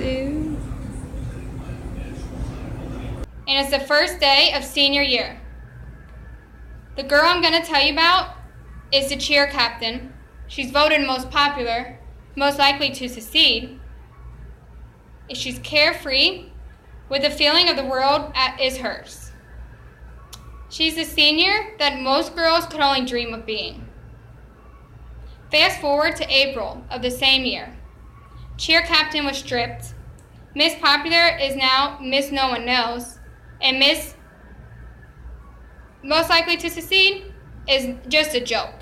And it's the first day of senior year. The girl I'm going to tell you about is the cheer captain. She's voted most popular, most likely to succeed. She's carefree, with the feeling of the world is hers. She's the senior that most girls could only dream of being. Fast forward to April of the same year. Cheer captain was stripped. Miss Popular is now Miss No One Knows. And Miss Most Likely to Succeed is just a joke.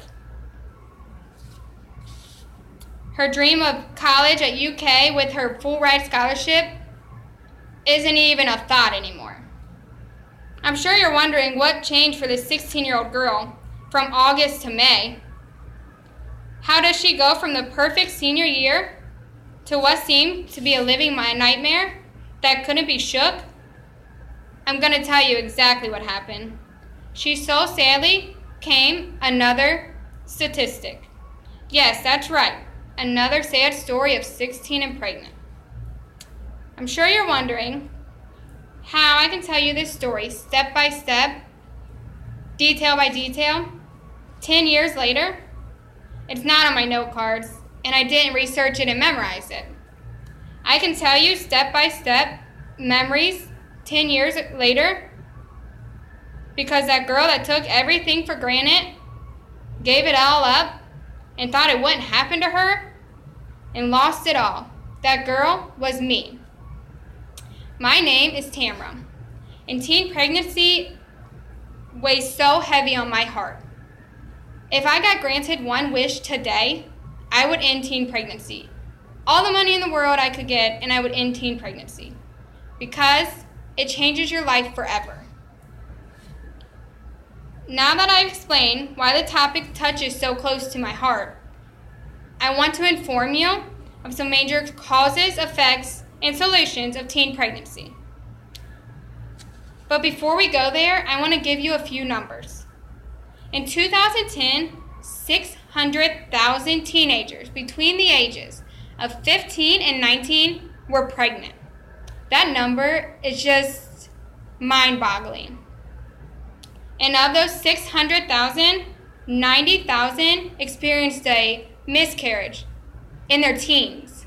Her dream of college at UK with her full-ride scholarship isn't even a thought anymore. I'm sure you're wondering what changed for this 16-year-old girl from August to May. How does she go from the perfect senior year to what seemed to be a living nightmare that couldn't be shook? I'm going to tell you exactly what happened. She so sadly became another statistic. Yes, that's right. Another sad story of 16 and pregnant. I'm sure you're wondering how I can tell you this story step by step, detail by detail, 10 years later. It's not on my note cards, and I didn't research it and memorize it. I can tell you step by step memories 10 years later, because that girl that took everything for granted, gave it all up, and thought it wouldn't happen to her, and lost it all. That girl was me. My name is Tamra, and teen pregnancy weighs so heavy on my heart. If I got granted one wish today, I would end teen pregnancy. All the money in the world I could get, and I would end teen pregnancy. Because it changes your life forever. Now that I've explained why the topic touches so close to my heart, I want to inform you of some major causes, effects, and solutions of teen pregnancy. But before we go there, I want to give you a few numbers. In 2010, 600,000 teenagers between the ages of 15 and 19 were pregnant. That number is just mind-boggling. And of those 600,000, 90,000 experienced a miscarriage in their teens.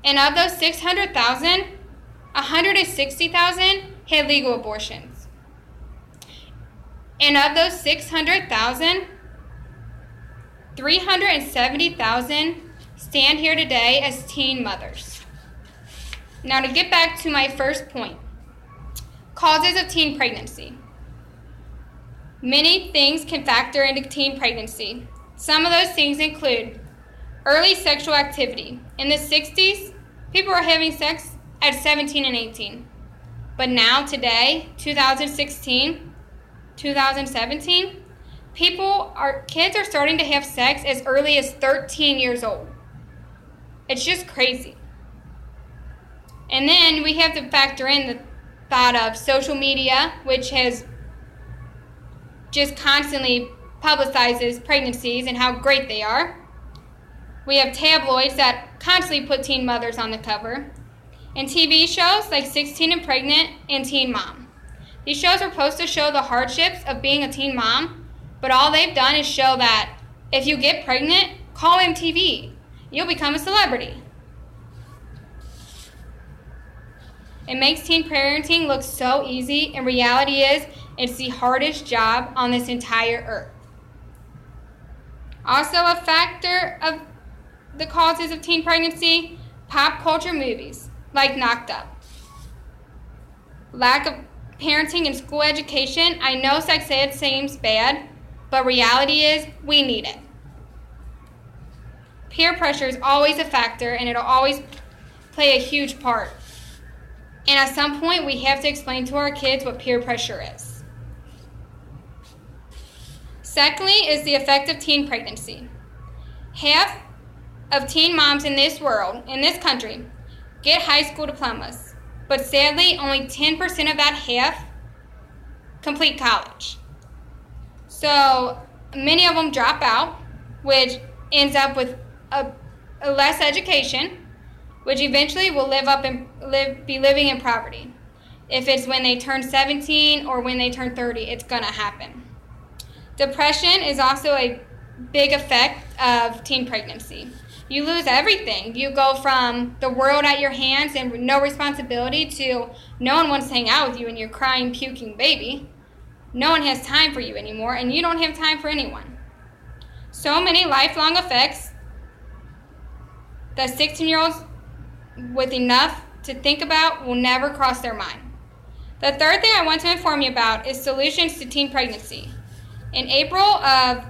And of those 600,000, 160,000 had legal abortions. And of those 600,000, 370,000 stand here today as teen mothers. Now to get back to my first point, causes of teen pregnancy. Many things can factor into teen pregnancy. Some of those things include early sexual activity. In the 60s, people were having sex at 17 and 18. But now, today, 2016, 2017, kids are starting to have sex as early as 13 years old. It's just crazy. And then we have to factor in the thought of social media, which has just constantly publicizes pregnancies and how great they are. We have tabloids that constantly put teen mothers on the cover. And TV shows like 16 and Pregnant and Teen Mom. These shows are supposed to show the hardships of being a teen mom, but all they've done is show that if you get pregnant, call MTV. You'll become a celebrity. It makes teen parenting look so easy, and reality is it's the hardest job on this entire earth. Also a factor of the causes of teen pregnancy, pop culture movies like Knocked Up. Lack of parenting and school education. I know sex ed seems bad, but reality is we need it. Peer pressure is always a factor, and it'll always play a huge part. And at some point, we have to explain to our kids what peer pressure is. Secondly is the effect of teen pregnancy. Half of teen moms in this world, in this country, get high school diplomas. But sadly, only 10% of that half complete college. So many of them drop out, which ends up with a less education, which eventually will be living in poverty. If it's when they turn 17 or when they turn 30, it's going to happen. Depression is also a big effect of teen pregnancy. You lose everything. You go from the world at your hands and no responsibility to no one wants to hang out with you and you're crying, puking baby. No one has time for you anymore, and you don't have time for anyone. So many lifelong effects that 16-year-olds with enough to think about will never cross their mind. The third thing I want to inform you about is solutions to teen pregnancy. In April of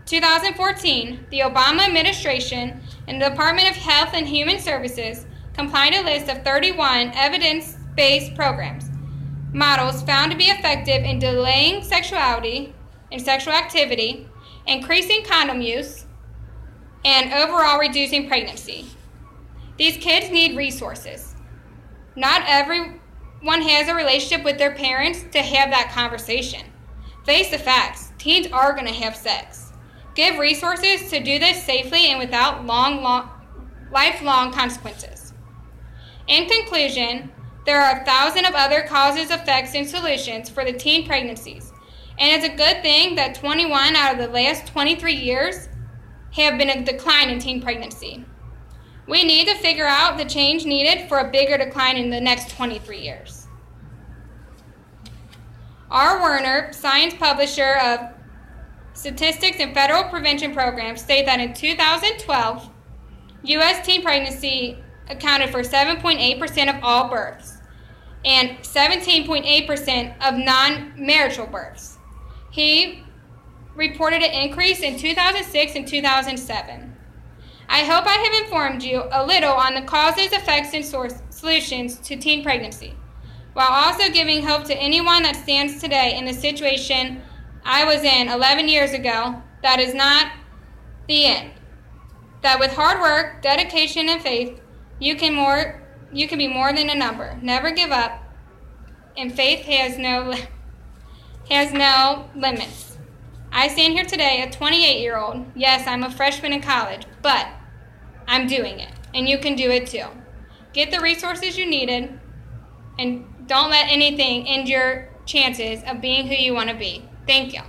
2014, the Obama administration and the Department of Health and Human Services compiled a list of 31 evidence-based programs, models found to be effective in delaying sexuality and sexual activity, increasing condom use, and overall reducing pregnancy. These kids need resources. Not everyone has a relationship with their parents to have that conversation. Face the facts. Teens are going to have sex. Give resources to do this safely and without lifelong consequences. In conclusion, there are 1,000 of other causes, effects, and solutions for the teen pregnancies, and it's a good thing that 21 out of the last 23 years have been a decline in teen pregnancy. We need to figure out the change needed for a bigger decline in the next 23 years. R. Werner, science publisher of Statistics and Federal Prevention Programs, state that in 2012, U.S. teen pregnancy accounted for 7.8% of all births and 17.8% of non-marital births. He reported an increase in 2006 and 2007. I hope I have informed you a little on the causes, effects, and solutions to teen pregnancy, while also giving hope to anyone that stands today in the situation I was in 11 years ago. That is not the end. That with hard work, dedication, and faith, you can be more than a number. Never give up, and faith has no limits. I stand here today, a 28-year-old. Yes, I'm a freshman in college, but I'm doing it, and you can do it too. Get the resources you needed, and don't let anything end your chances of being who you want to be. Thank you.